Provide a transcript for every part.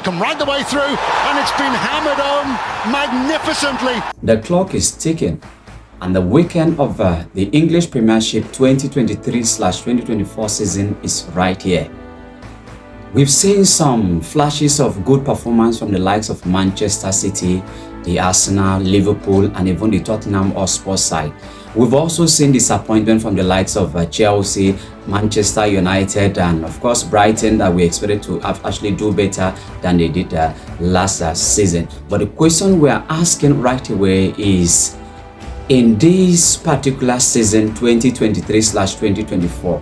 come right the way through, and it's been hammered home magnificently. The clock is ticking, and the weekend of the English Premiership 2023/2024 season is right here. We've seen some flashes of good performance from the likes of Manchester City, the Arsenal, Liverpool, and even the Tottenham Hotspur side. We've also seen disappointment from the likes of Chelsea, Manchester United, and of course Brighton, that we expected to actually do better than they did last season. But the question we are asking right away is, in this particular season 2023/2024,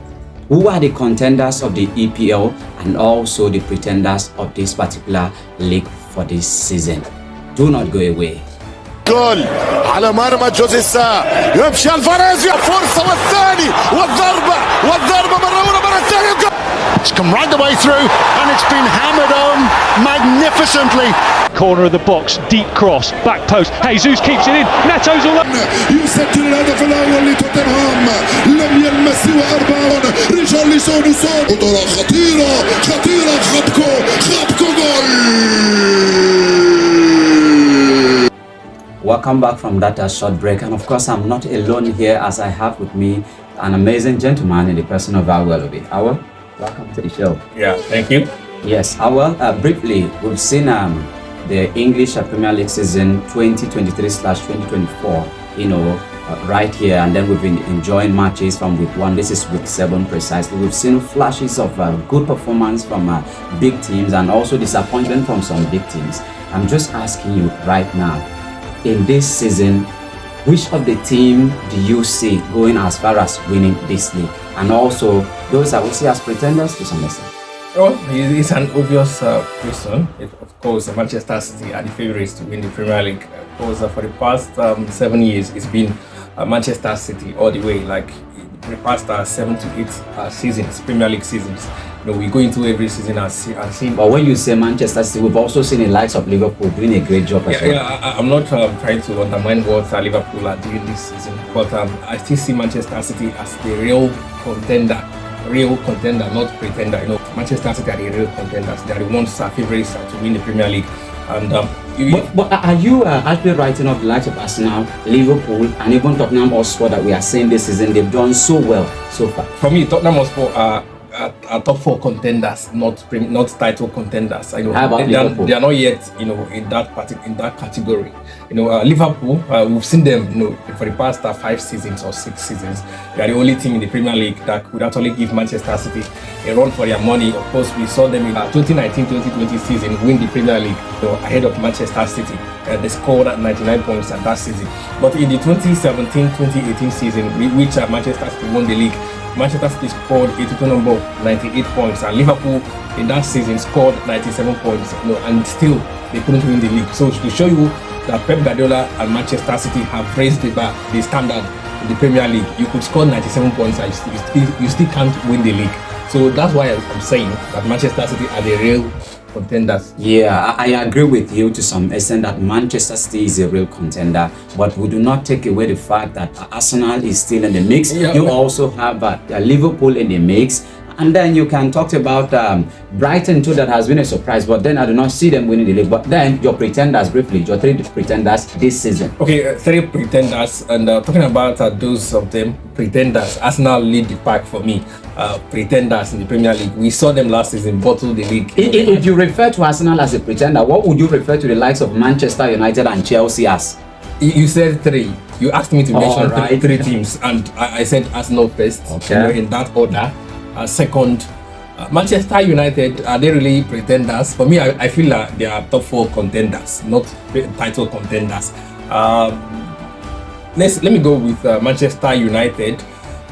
who are the contenders of the EPL and also the pretenders of this particular league for this season? Do not go away. جول على مرمى جوزيسا، يمشي الفاريز، فرصة والثاني والضربة مرة أولى مرة ثانية. It's come right the way through, and it's been hammered home magnificently. Corner of the box, deep cross, back post. Jesus keeps it in. Neto's all up. يسجل الهدف الأول لتوتنهام، لم يلمس سوى 40. رجال لسون خطيرة خابكو جول. Welcome back from that short break, and of course I'm not alone here, as I have with me an amazing gentleman in the person of Awel Obi. Awel, welcome to the show. Yeah, thank you. Yes, Awel, briefly, we've seen the English Premier League season 2023/2024, right here, and then we've been enjoying matches from week 1. This is week 7 precisely. We've seen flashes of good performance from big teams, and also disappointment from some big teams. I'm just asking you right now, in this season, which of the team do you see going as far as winning this league, and also those that we see as pretenders to some extent? Well, it's an obvious question. Of course, Manchester City are the favourites to win the Premier League. Of course, for the past 7 years, it's been Manchester City all the way. Like the past 7 to 8 seasons, Premier League seasons. We go into every season and see. But when you say Manchester City, we've also seen the likes of Liverpool doing a great job as well. Yeah, I'm not trying to undermine what Liverpool are doing this season, but I still see Manchester City as the real contender, not pretender. Manchester City are the real contenders. They are the ones favourites to win the Premier League. And but are you actually writing off the likes of Arsenal, Liverpool, and even Tottenham Hotspur that we are seeing this season? They've done so well so far. For me, Tottenham Hotspur are top 4 contenders, not title contenders. How about Liverpool? They are not yet, in that category. Liverpool, we've seen them, for the past 5 seasons or 6 seasons. They are the only team in the Premier League that could actually give Manchester City a run for their money. Of course, we saw them in the 2019-2020 season win the Premier League, ahead of Manchester City. They scored 99 points at that season. But in the 2017-2018 season, which Manchester City won the league, Manchester City scored a total number of 98 points, and Liverpool in that season scored 97 points, and still they couldn't win the league. So to show you that Pep Guardiola and Manchester City have raised the bar, the standard in the Premier League. You could score 97 points and you still can't win the league. So that's why I'm saying that Manchester City are the real contenders. Yeah, I agree with you to some extent that Manchester City is a real contender, but we do not take away the fact that Arsenal is still in the mix. Yeah, you also have Liverpool in the mix, and then you can talk about Brighton too, that has been a surprise, but then I do not see them winning the league. But then your pretenders, briefly, your 3 pretenders this season. Okay, 3 pretenders, and talking about those of them pretenders, Arsenal lead the pack for me. Pretenders in the Premier League. We saw them last season bottle the league. If you refer to Arsenal as a pretender, what would you refer to the likes of Manchester United and Chelsea as? You said 3. You asked me to mention 3 teams, and I said Arsenal first. Okay. In that order. Second, Manchester United, are they really pretenders? For me, I feel like they are top 4 contenders, not title contenders. Let me go with Manchester United.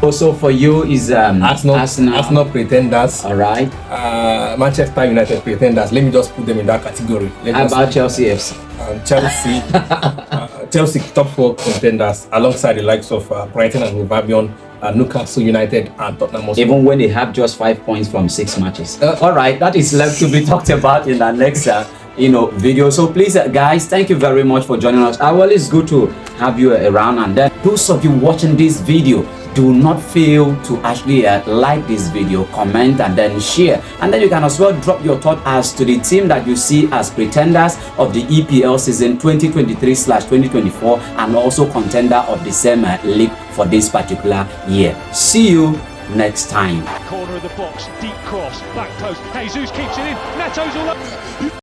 Also for you is Arsenal pretenders. All right. Manchester United pretenders. Let me just put them in that category. How about Chelsea FC? Chelsea top 4 contenders alongside the likes of Brighton and Wolverhampton, Newcastle United and Tottenham Hotspur. Even when they have just 5 points from 6 matches. All right, that is left to be talked about in the next video. So please guys, thank you very much for joining us. It's good to have you around, and then those of you watching this video, do not fail to actually like this video, comment, and then share. And then you can as well drop your thought as to the team that you see as pretenders of the EPL season 2023/2024 and also contender of the same league for this particular year. See you next time. Corner of the box, deep cross, back post. Jesus keeps it in. Neto's all up.